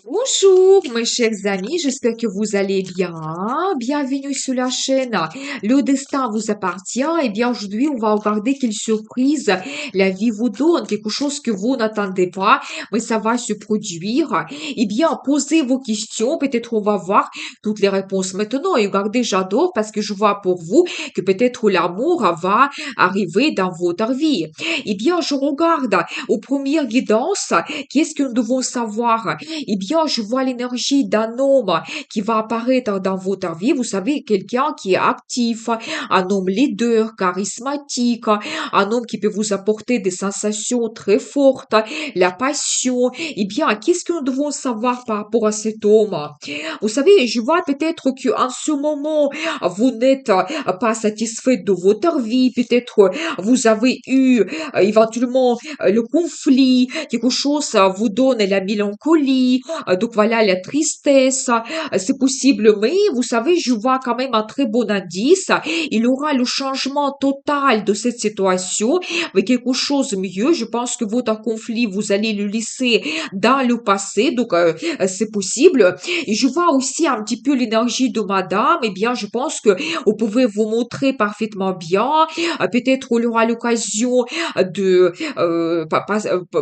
Bonjour, mes chers amis, j'espère que vous allez bien. Bienvenue sur la chaîne. Le destin vous appartient. Et bien, aujourd'hui, on va regarder quelle surprise la vie vous donne, quelque chose que vous n'attendez pas, mais ça va se produire. Eh bien, posez vos questions. Peut-être on va voir toutes les réponses maintenant. Et regardez, j'adore parce que je vois pour vous que peut-être l'amour va arriver dans votre vie. Eh bien, je regarde aux premières guidances. Qu'est-ce que nous devons savoir? Eh bien, je vois l'énergie d'un homme qui va apparaître dans votre vie. Vous savez, quelqu'un qui est actif, un homme leader, charismatique, un homme qui peut vous apporter des sensations très fortes, la passion. Eh bien, qu'est-ce que nous devons savoir par rapport à cet homme? Vous savez, je vois peut-être qu'en ce moment, vous n'êtes pas satisfait de votre vie. Peut-être vous avez eu éventuellement le conflit, quelque chose vous donne la mélancolie, donc voilà, la tristesse, c'est possible, mais vous savez, je vois quand même un très bon indice. Il aura le changement total de cette situation, mais quelque chose de mieux. Je pense que votre conflit, vous allez le laisser dans le passé, donc c'est possible. Et je vois aussi un petit peu l'énergie de madame. Eh bien, je pense que vous pouvez vous montrer parfaitement bien. Peut-être on aura l'occasion de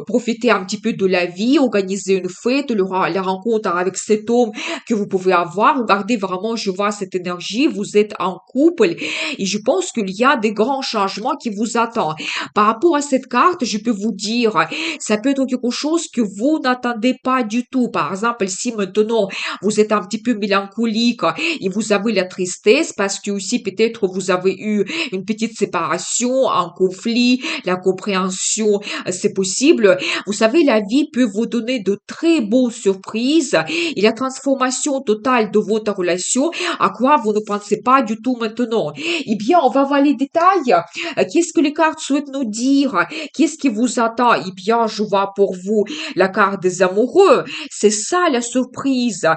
profiter un petit peu de la vie, organiser une fête, la rencontre avec cet homme que vous pouvez avoir. Regardez vraiment, je vois cette énergie, vous êtes en couple et je pense qu'il y a des grands changements qui vous attendent. Par rapport à cette carte, je peux vous dire, ça peut être quelque chose que vous n'attendez pas du tout. Par exemple, si maintenant vous êtes un petit peu mélancolique et vous avez la tristesse parce que aussi peut-être vous avez eu une petite séparation, un conflit, la compréhension, c'est possible. Vous savez, la vie peut vous donner de très beaux surprises et la transformation totale de votre relation à quoi vous ne pensez pas du tout maintenant. Eh bien, on va voir les détails. Qu'est-ce que les cartes souhaitent nous dire? Qu'est-ce qui vous attend? Eh bien, je vois pour vous la carte des amoureux. C'est ça la surprise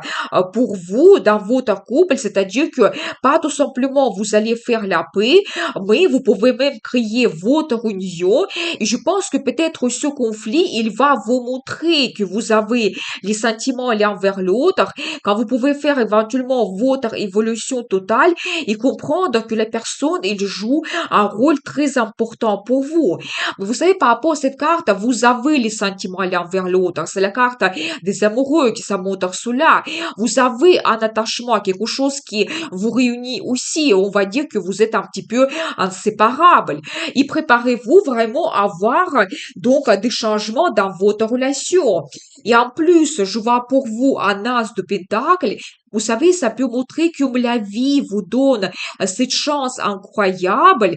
pour vous dans votre couple, c'est-à-dire que pas tout simplement vous allez faire la paix, mais vous pouvez même créer votre union. Et je pense que peut-être ce conflit, il va vous montrer que vous avez les sentiments l'un vers l'autre, quand vous pouvez faire éventuellement votre évolution totale et comprendre que la personne, il joue un rôle très important pour vous. Mais vous savez, par rapport à cette carte, vous avez les sentiments l'un vers l'autre. C'est la carte des amoureux qui ça montre cela. Vous avez un attachement, quelque chose qui vous réunit aussi. On va dire que vous êtes un petit peu inséparables. Et préparez-vous vraiment à voir donc des changements dans votre relation. Et en plus, je vois pour vous un as de pentacle. Vous savez, ça peut montrer que la vie vous donne cette chance incroyable.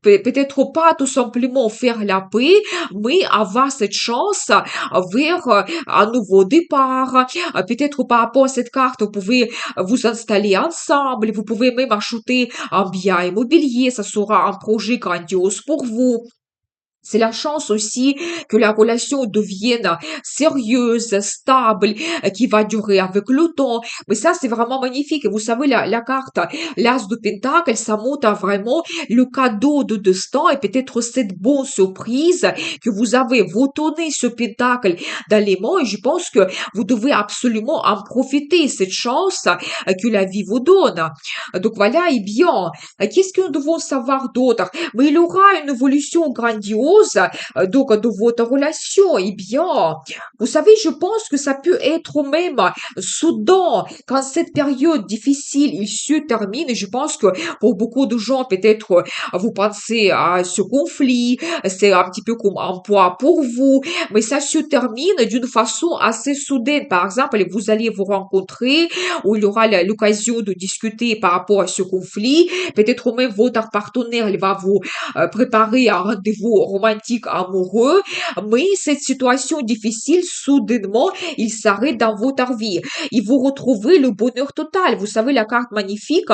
Peut-être pas tout simplement faire la paix, mais avoir cette chance vers un nouveau départ. Peut-être par rapport à cette carte, vous pouvez vous installer ensemble, vous pouvez même acheter un bien immobilier, ça sera un projet grandiose pour vous. C'est la chance aussi que la relation devienne sérieuse, stable, qui va durer avec le temps. Mais ça, c'est vraiment magnifique. Vous savez, la carte, l'as de Pentacle, ça montre vraiment le cadeau de destin et peut-être cette bonne surprise que vous avez. Vous tenez ce Pentacle dans les mains et je pense que vous devez absolument en profiter, cette chance que la vie vous donne. Donc voilà, et bien, qu'est-ce que nous devons savoir d'autre? Mais il aura une évolution grandiose, donc de votre relation. Eh bien, vous savez, je pense que ça peut être même soudain quand cette période difficile il se termine. Et je pense que pour beaucoup de gens, peut-être vous pensez à ce conflit, c'est un petit peu comme un poids pour vous, mais ça se termine d'une façon assez soudaine. Par exemple, vous allez vous rencontrer, où il y aura l'occasion de discuter par rapport à ce conflit. Peut-être même votre partenaire, il va vous préparer un rendez-vous romantique amoureux, mais cette situation difficile, soudainement, il s'arrête dans votre vie. Et vous retrouvez le bonheur total. Vous savez, la carte magnifique,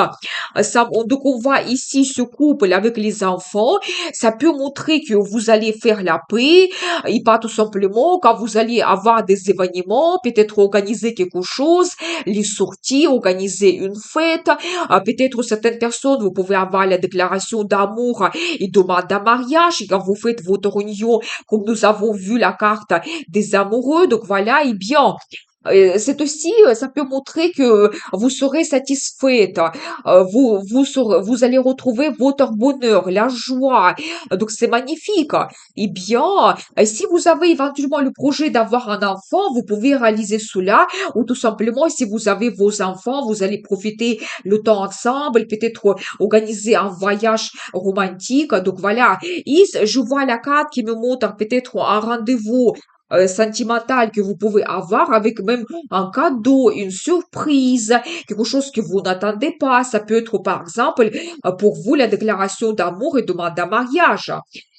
donc on voit ici ce couple avec les enfants, ça peut montrer que vous allez faire la paix, et pas tout simplement quand vous allez avoir des événements, peut-être organiser quelque chose, les sorties, organiser une fête, peut-être certaines personnes, vous pouvez avoir la déclaration d'amour et demande en mariage, et quand vous faites fait votre union, comme nous avons vu la carte des amoureux. Donc voilà, et bien, c'est aussi, ça peut montrer que vous serez satisfaite, vous allez retrouver votre bonheur, la joie. Donc c'est magnifique. Eh bien, si vous avez éventuellement le projet d'avoir un enfant, vous pouvez réaliser cela, ou tout simplement, si vous avez vos enfants, vous allez profiter le temps ensemble, peut-être organiser un voyage romantique. Donc voilà. Et je vois la carte qui me montre peut-être un rendez-vous sentimental que vous pouvez avoir avec même un cadeau, une surprise, quelque chose que vous n'attendez pas. Ça peut être, par exemple, pour vous, la déclaration d'amour et demande en mariage.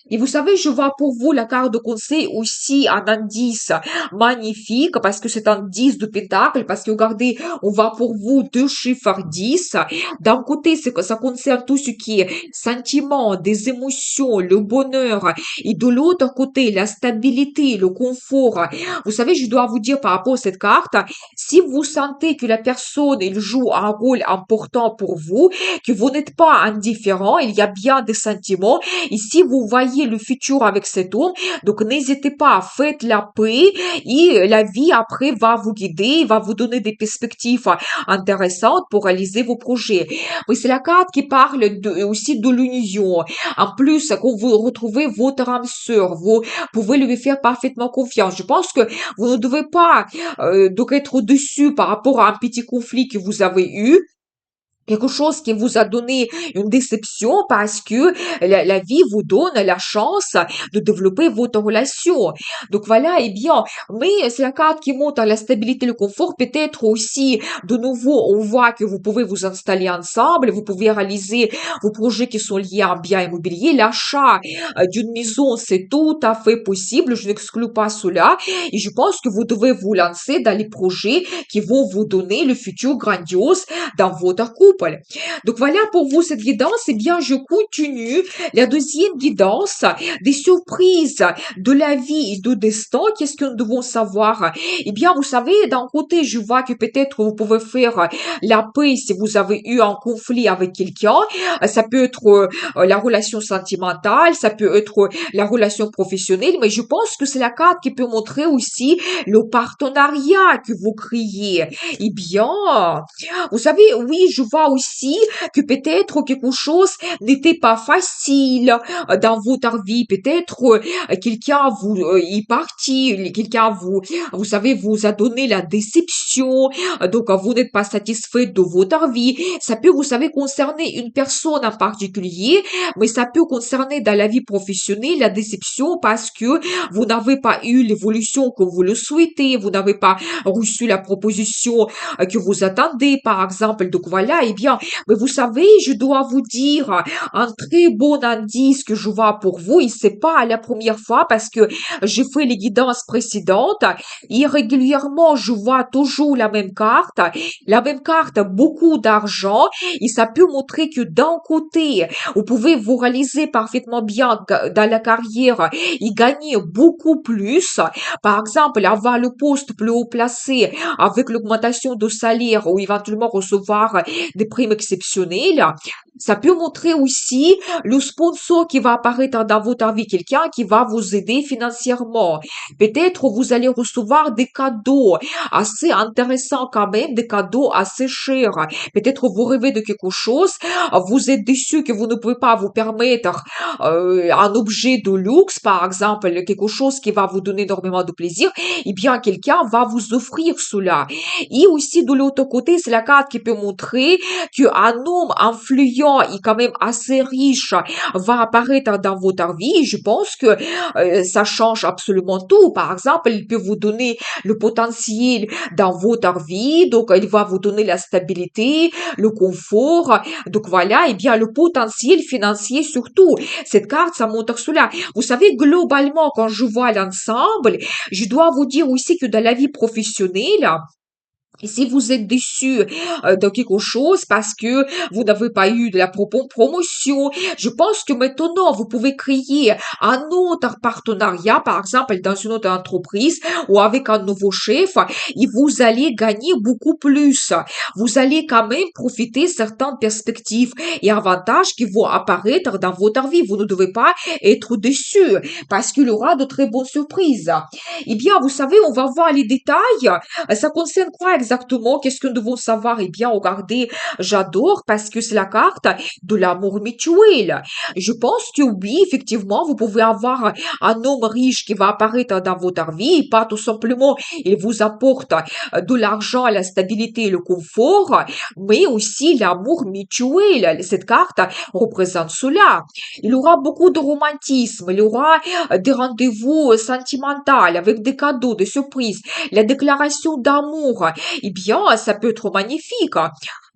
Et vous savez, je vois pour vous la carte de conseil aussi un indice magnifique parce que c'est un 10 de pétacle, parce que regardez, on voit pour vous deux chiffres 10. D'un côté, c'est que ça concerne tout ce qui est sentiment, des émotions, le bonheur, et de l'autre côté, la stabilité, le confort. Vous savez, je dois vous dire par rapport à cette carte, si vous sentez que la personne, il joue un rôle important pour vous, que vous n'êtes pas indifférent, il y a bien des sentiments, et si vous voyez le futur avec cet homme, donc n'hésitez pas, faites la paix, et la vie après va vous guider, va vous donner des perspectives intéressantes pour réaliser vos projets. Oui, c'est la carte qui parle aussi de l'union. En plus, quand vous retrouvez votre âme sœur, vous pouvez lui faire parfaitement confiance. Je pense que vous ne devez pas donc être au-dessus par rapport à un petit conflit que vous avez eu, quelque chose qui vous a donné une déception parce que la vie vous donne la chance de développer votre relation. Donc voilà, eh bien, mais c'est la carte qui montre la stabilité, le confort. Peut-être aussi, de nouveau, on voit que vous pouvez vous installer ensemble, vous pouvez réaliser vos projets qui sont liés à un bien immobilier. L'achat d'une maison, c'est tout à fait possible. Je n'exclus pas cela. Et je pense que vous devez vous lancer dans les projets qui vont vous donner le futur grandiose dans votre couple. Donc voilà pour vous cette guidance. Eh bien, je continue la deuxième guidance des surprises de la vie et de destin. Qu'est-ce que nous devons savoir? Eh bien, vous savez, d'un côté, je vois que peut-être vous pouvez faire la paix si vous avez eu un conflit avec quelqu'un. Ça peut être la relation sentimentale, ça peut être la relation professionnelle, mais je pense que c'est la carte qui peut montrer aussi le partenariat que vous créez. Eh bien, vous savez, oui, je vois aussi que peut-être quelque chose n'était pas facile dans votre vie. Peut-être quelqu'un vous est parti, quelqu'un vous savez, vous a donné la déception. Donc, vous n'êtes pas satisfait de votre vie. Ça peut, vous savez, concerner une personne en particulier, mais ça peut concerner dans la vie professionnelle la déception parce que vous n'avez pas eu l'évolution que vous le souhaitez, vous n'avez pas reçu la proposition que vous attendez, par exemple. Donc voilà, eh bien, mais vous savez, je dois vous dire un très bon indice que je vois pour vous, et c'est pas la première fois parce que j'ai fait les guidances précédentes, et régulièrement, je vois toujours la même carte, beaucoup d'argent, et ça peut montrer que d'un côté, vous pouvez vous réaliser parfaitement bien dans la carrière et gagner beaucoup plus. Par exemple, avoir le poste plus haut placé avec l'augmentation de salaire ou éventuellement recevoir des primes exceptionnelles. Ça peut montrer aussi le sponsor qui va apparaître dans votre vie, quelqu'un qui va vous aider financièrement. Peut-être vous allez recevoir des cadeaux assez intéressants quand même, des cadeaux assez chers. Peut-être vous rêvez de quelque chose, vous êtes déçu que vous ne pouvez pas vous permettre un objet de luxe, par exemple, quelque chose qui va vous donner énormément de plaisir, eh bien, quelqu'un va vous offrir cela. Et aussi, de l'autre côté, c'est la carte qui peut montrer qu'un homme influent et quand même assez riche va apparaître dans votre vie. Je pense que ça change absolument tout. Par exemple, il peut vous donner le potentiel dans votre vie, donc il va vous donner la stabilité, le confort. Donc voilà, eh bien, le potentiel financier surtout. Cette carte, ça montre cela. Vous savez, globalement, quand je vois l'ensemble, je dois vous dire aussi que dans la vie professionnelle, Et si vous êtes déçu de quelque chose parce que vous n'avez pas eu de la promotion, je pense que maintenant vous pouvez créer un autre partenariat, par exemple dans une autre entreprise ou avec un nouveau chef, et vous allez gagner beaucoup plus. Vous allez quand même profiter certaines perspectives et avantages qui vont apparaître dans votre vie. Vous ne devez pas être déçu parce qu'il y aura de très bonnes surprises. Eh bien, vous savez, on va voir les détails. Ça concerne quoi exactement? Qu'est-ce que nous devons savoir? Eh bien, regardez, j'adore parce que c'est la carte de l'amour mutuel. Je pense que oui, effectivement, vous pouvez avoir un homme riche qui va apparaître dans votre vie, pas tout simplement, il vous apporte de l'argent, la stabilité et le confort, mais aussi l'amour mutuel. Cette carte représente cela. Il y aura beaucoup de romantisme, il y aura des rendez-vous sentimentaux avec des cadeaux, des surprises, la déclaration d'amour. Eh bien, ça peut être magnifique.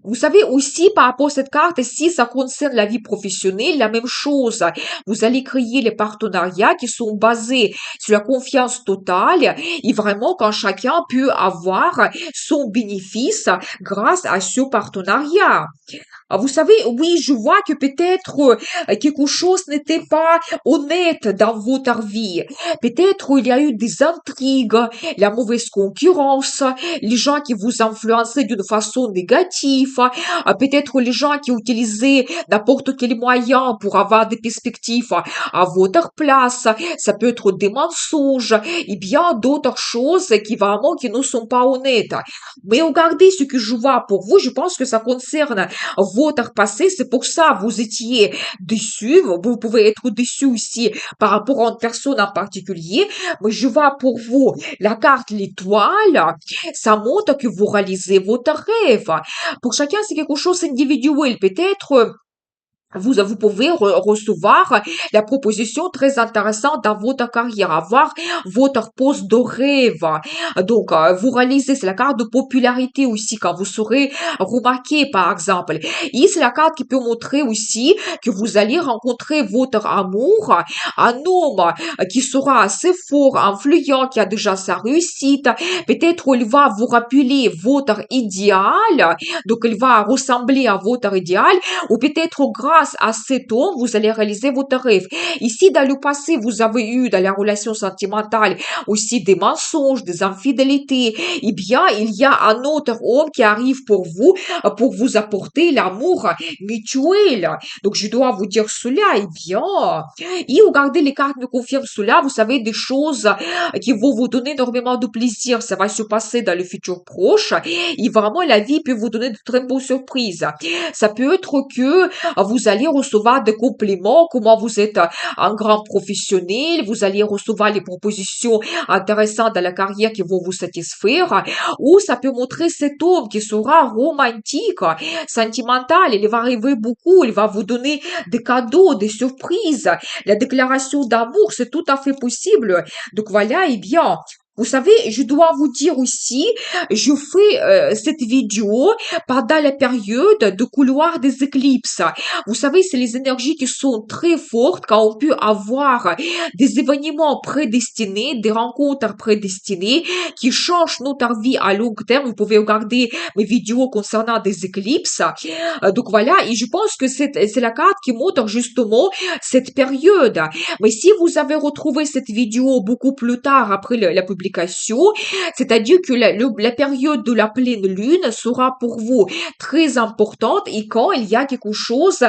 Vous savez aussi, par rapport à cette carte, si ça concerne la vie professionnelle, la même chose. Vous allez créer les partenariats qui sont basés sur la confiance totale et vraiment quand chacun peut avoir son bénéfice grâce à ce partenariat. Vous savez, oui, je vois que peut-être quelque chose n'était pas honnête dans votre vie. Peut-être il y a eu des intrigues, la mauvaise concurrence, les gens qui vous influençaient d'une façon négative, peut-être les gens qui utilisaient n'importe quel moyen pour avoir des perspectives à votre place. Ça peut être des mensonges et bien d'autres choses qui vraiment qui ne sont pas honnêtes. Mais regardez ce que je vois pour vous. Je pense que ça concerne votre passé. C'est pour ça vous étiez déçu. Vous pouvez être déçu aussi par rapport à une personne en particulier. Mais je vois pour vous la carte l'étoile. Ça montre que vous réalisez votre rêve. Pour chacun, c'est quelque chose d'individuel. Peut-être vous pouvez recevoir la proposition très intéressante dans votre carrière, avoir votre poste de rêve. Donc, vous réalisez, c'est la carte de popularité aussi, quand vous serez remarqué, par exemple. Et c'est la carte qui peut montrer aussi que vous allez rencontrer votre amour, un homme qui sera assez fort, influent, qui a déjà sa réussite. Peut-être il va vous rappeler votre idéal, donc il va ressembler à votre idéal, ou peut-être grâce à cet homme, vous allez réaliser votre rêve. Ici, dans le passé, vous avez eu dans la relation sentimentale aussi des mensonges, des infidélités. Eh bien, il y a un autre homme qui arrive pour vous apporter l'amour mutuel. Donc, je dois vous dire cela. Eh bien, et regardez, les cartes me confirment cela. Vous savez, des choses qui vont vous donner énormément de plaisir. Ça va se passer dans le futur proche. Et vraiment, la vie peut vous donner de très bonnes surprises. Ça peut être que vous allez recevoir des compliments, comment vous êtes un grand professionnel, vous allez recevoir les propositions intéressantes dans la carrière qui vont vous satisfaire, ou ça peut montrer cet homme qui sera romantique, sentimental, il va rêver beaucoup, il va vous donner des cadeaux, des surprises. La déclaration d'amour, c'est tout à fait possible. Donc voilà, eh bien, vous savez, je dois vous dire aussi, je fais cette vidéo pendant la période de couloir des éclipses. Vous savez, c'est les énergies qui sont très fortes quand on peut avoir des événements prédestinés, des rencontres prédestinées qui changent notre vie à long terme. Vous pouvez regarder mes vidéos concernant des éclipses. Donc voilà, et je pense que c'est la carte qui montre justement cette période. Mais si vous avez retrouvé cette vidéo beaucoup plus tard après la publication, c'est-à-dire que la période de la pleine lune sera pour vous très importante et quand il y a quelque chose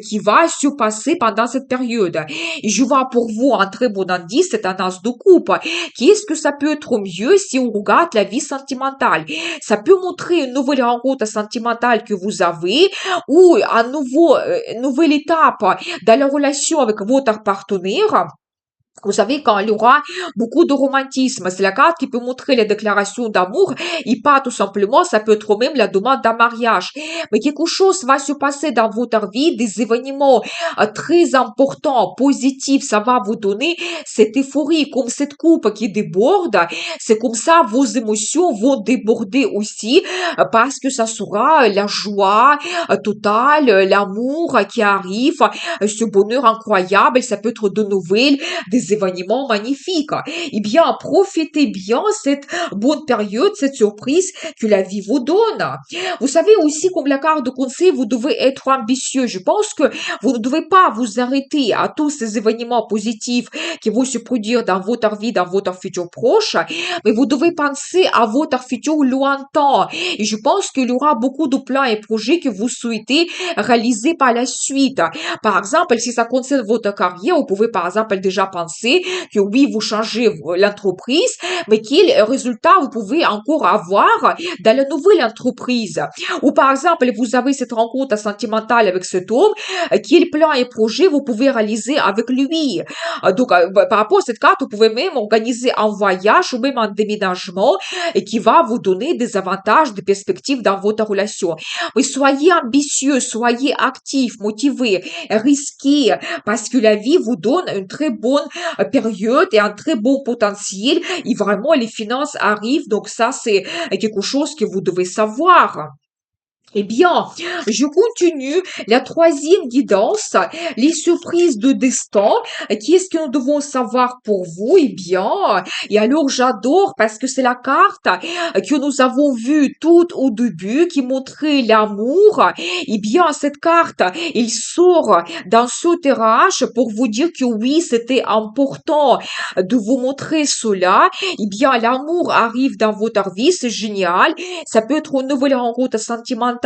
qui va se passer pendant cette période. Et je vois pour vous un très bon indice, c'est un as de coupe. Qu'est-ce que ça peut être mieux si on regarde la vie sentimentale? Ça peut montrer une nouvelle rencontre sentimentale que vous avez ou une nouvelle étape dans la relation avec votre partenaire. Vous savez, quand il y aura beaucoup de romantisme, c'est la carte qui peut montrer les déclarations d'amour et pas tout simplement, ça peut être même la demande d'un mariage. Mais quelque chose va se passer dans votre vie, des événements très importants, positifs, ça va vous donner cette euphorie, comme cette coupe qui déborde. C'est comme ça, vos émotions vont déborder aussi parce que ça sera la joie totale, l'amour qui arrive, ce bonheur incroyable, ça peut être de nouvelles, des des événements magnifiques. Eh bien, profitez bien cette bonne période, cette surprise que la vie vous donne. Vous savez aussi, comme la carte de conseil, vous devez être ambitieux. Je pense que vous ne devez pas vous arrêter à tous ces événements positifs qui vont se produire dans votre vie, dans votre futur proche, mais vous devez penser à votre futur lointain. Et je pense qu'il y aura beaucoup de plans et projets que vous souhaitez réaliser par la suite. Par exemple, si ça concerne votre carrière, vous pouvez par exemple déjà penser que oui, vous changez l'entreprise, mais quel résultat vous pouvez encore avoir dans la nouvelle entreprise. Ou par exemple, vous avez cette rencontre sentimentale avec cet homme, quel plan et projet vous pouvez réaliser avec lui. Donc, par rapport à cette carte, vous pouvez même organiser un voyage ou même un déménagement et qui va vous donner des avantages, des perspectives dans votre relation. Mais soyez ambitieux, soyez actifs, motivés, risquez, parce que la vie vous donne une très bonne période et un très bon potentiel et vraiment les finances arrivent. Donc ça, c'est quelque chose que vous devez savoir. Eh bien, je continue la troisième guidance, les surprises de destin. Qu'est-ce que nous devons savoir pour vous? Eh bien, et alors j'adore parce que c'est la carte que nous avons vue tout au début qui montrait l'amour. Eh bien, cette carte, il sort dans ce tirage pour vous dire que oui, c'était important de vous montrer cela. Eh bien, l'amour arrive dans votre vie, c'est génial. Ça peut être une nouvelle rencontre sentimentale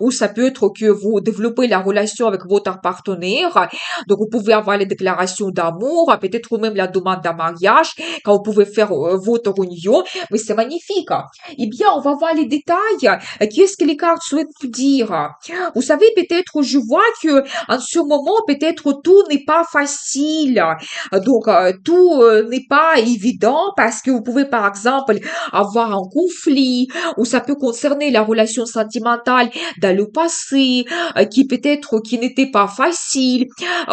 ou ça peut être que vous développez la relation avec votre partenaire. Donc, vous pouvez avoir les déclarations d'amour, peut-être même la demande d'un mariage quand vous pouvez faire votre union. Mais c'est magnifique. Eh bien, on va voir les détails. Qu'est-ce que les cartes souhaitent vous dire? Vous savez, peut-être, je vois que en ce moment, peut-être tout n'est pas facile. Donc, tout n'est pas évident parce que vous pouvez, par exemple, avoir un conflit ou ça peut concerner la relation sentimentale dans le passé qui peut-être qui n'était pas facile.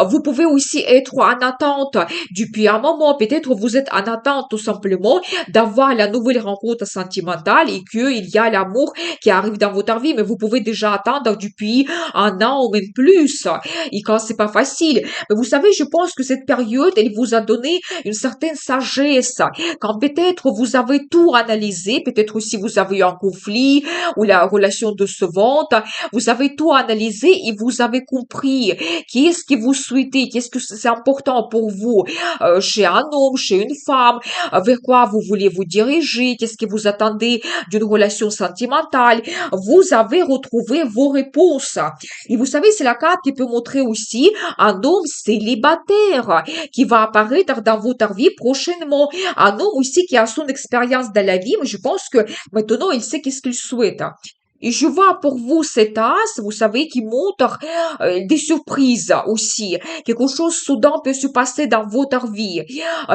Vous pouvez aussi être en attente depuis un moment. Peut-être vous êtes en attente tout simplement d'avoir la nouvelle rencontre sentimentale et qu'il y a l'amour qui arrive dans votre vie, mais vous pouvez déjà attendre depuis un an ou même plus. Et quand c'est pas facile. Mais vous savez, je pense que cette période, elle vous a donné une certaine sagesse. Quand peut-être vous avez tout analysé, peut-être aussi vous avez eu un conflit ou la relation décevante, vous avez tout analysé et vous avez compris qu'est-ce que vous souhaitez, qu'est-ce que c'est important pour vous chez un homme, chez une femme, vers quoi vous voulez vous diriger, qu'est-ce que vous attendez d'une relation sentimentale. Vous avez retrouvé vos réponses. Et vous savez, c'est la carte qui peut montrer aussi un homme célibataire qui va apparaître dans votre vie prochainement. Un homme aussi qui a son expérience dans la vie, mais je pense que maintenant il sait qu'est-ce qu'il souhaite. Et je vois pour vous cet as, vous savez, qui montre des surprises aussi. Quelque chose soudain peut se passer dans votre vie.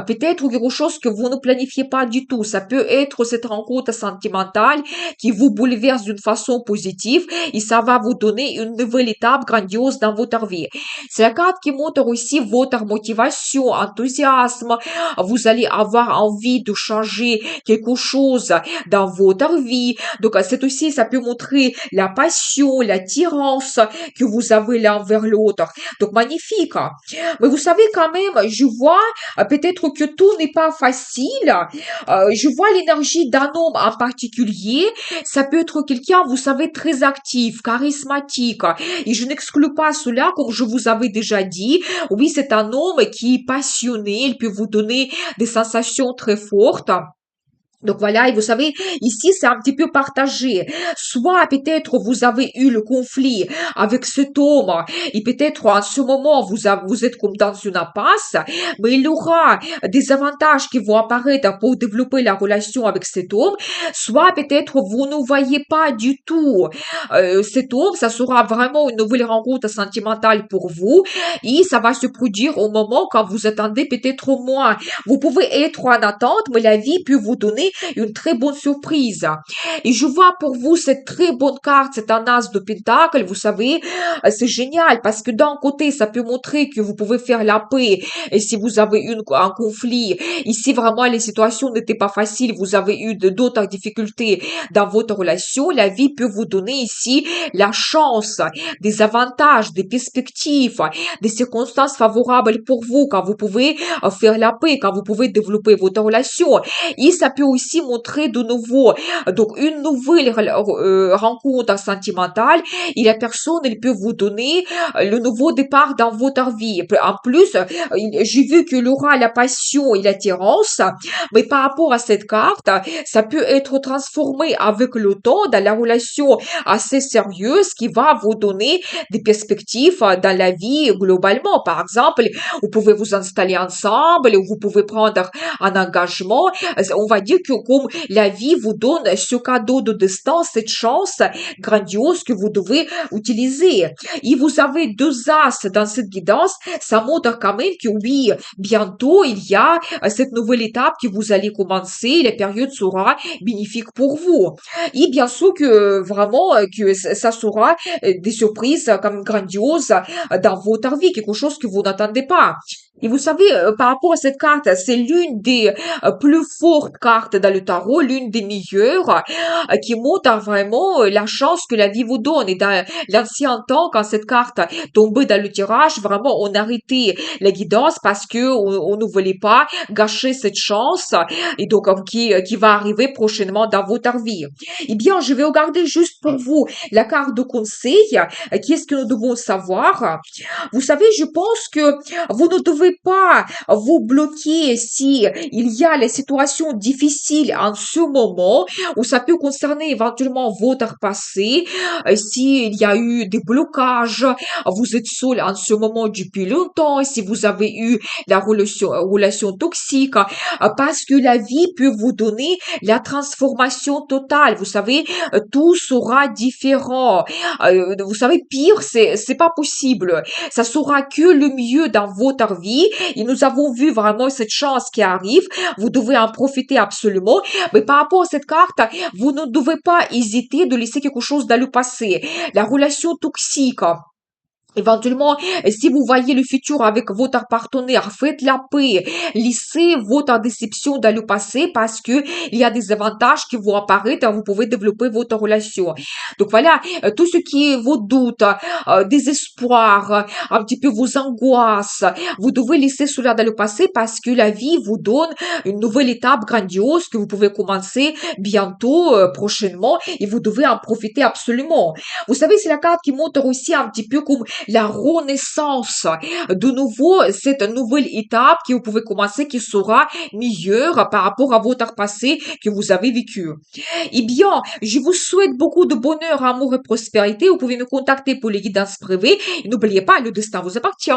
Peut-être quelque chose que vous ne planifiez pas du tout. Ça peut être cette rencontre sentimentale qui vous bouleverse d'une façon positive et ça va vous donner une nouvelle étape grandiose dans votre vie. C'est la carte qui montre aussi votre motivation, enthousiasme. Vous allez avoir envie de changer quelque chose dans votre vie. Donc, c'est aussi, ça peut montrer la passion, l'attirance que vous avez l'un vers l'autre. Donc, magnifique. Mais vous savez quand même, je vois peut-être que tout n'est pas facile. Je vois l'énergie d'un homme en particulier. Ça peut être quelqu'un, vous savez, très actif, charismatique. Et je n'exclus pas cela, comme je vous avais déjà dit. Oui, c'est un homme qui est passionné. Il peut vous donner des sensations très fortes. Donc voilà, et vous savez, ici c'est un petit peu partagé. Soit peut-être vous avez eu le conflit avec cet homme, et peut-être en ce moment vous êtes comme dans une impasse, mais il y aura des avantages qui vont apparaître pour développer la relation avec cet homme. Soit peut-être vous ne voyez pas du tout cet homme, ça sera vraiment une nouvelle rencontre sentimentale pour vous, et ça va se produire au moment quand vous attendez peut-être moins. Vous pouvez être en attente, mais la vie peut vous donner une très bonne surprise. Et je vois pour vous cette très bonne carte, c'est un as de pentacle, vous savez, c'est génial parce que d'un côté, ça peut montrer que vous pouvez faire la paix et si vous avez eu un conflit, ici vraiment les situations n'étaient pas faciles, vous avez eu d'autres difficultés dans votre relation, la vie peut vous donner ici la chance, des avantages, des perspectives, des circonstances favorables pour vous quand vous pouvez faire la paix, quand vous pouvez développer votre relation. Et ça peut aussi montrer de nouveau donc une nouvelle rencontre sentimentale et la personne elle peut vous donner le nouveau départ dans votre vie. En plus, j'ai vu qu'il aura la passion et l'attirance, mais par rapport à cette carte, ça peut être transformé avec le temps dans la relation assez sérieuse qui va vous donner des perspectives dans la vie globalement. Par exemple, vous pouvez vous installer ensemble, ou vous pouvez prendre un engagement. On va dire que comme la vie vous donne ce cadeau de destin, cette chance grandiose que vous devez utiliser. Et vous avez deux as dans cette guidance, ça montre quand même que oui, bientôt il y a cette nouvelle étape que vous allez commencer, la période sera bénéfique pour vous. Et bien sûr que vraiment que ça sera des surprises comme grandioses dans votre vie, quelque chose que vous n'attendez pas. Et vous savez, par rapport à cette carte, c'est l'une des plus fortes cartes dans le tarot, l'une des meilleures, qui montre vraiment la chance que la vie vous donne. Et dans l'ancien temps, quand cette carte tombait dans le tirage, vraiment, on arrêtait la guidance parce que on ne voulait pas gâcher cette chance et donc qui va arriver prochainement dans votre vie. Eh bien, je vais regarder juste pour vous la carte de conseil. Qu'est-ce que nous devons savoir? Vous savez, je pense que vous ne devez pas vous bloquer si il y a les situations difficiles en ce moment ou ça peut concerner éventuellement votre passé, s'il y a eu des blocages, vous êtes seul en ce moment depuis longtemps, si vous avez eu la relation toxique, parce que la vie peut vous donner la transformation totale. Vous savez, tout sera différent. Vous savez, pire, c'est pas possible. Ça sera que le mieux dans votre vie. Et nous avons vu vraiment cette chance qui arrive. Vous devez en profiter absolument. Mais par rapport à cette carte, vous ne devez pas hésiter de laisser quelque chose dans le passé. La relation toxique. Éventuellement, si vous voyez le futur avec votre partenaire, faites la paix, laissez votre déception dans le passé parce que il y a des avantages qui vont apparaître et vous pouvez développer votre relation. Donc voilà, tout ce qui est vos doutes, désespoir, un petit peu vos angoisses, vous devez laisser cela dans le passé parce que la vie vous donne une nouvelle étape grandiose que vous pouvez commencer bientôt, prochainement et vous devez en profiter absolument. Vous savez, c'est la carte qui montre aussi un petit peu comme la renaissance. De nouveau, cette nouvelle étape que vous pouvez commencer qui sera meilleure par rapport à votre passé que vous avez vécu. Eh bien, je vous souhaite beaucoup de bonheur, amour et prospérité. Vous pouvez me contacter pour les guidances privées. Et n'oubliez pas, le destin vous appartient.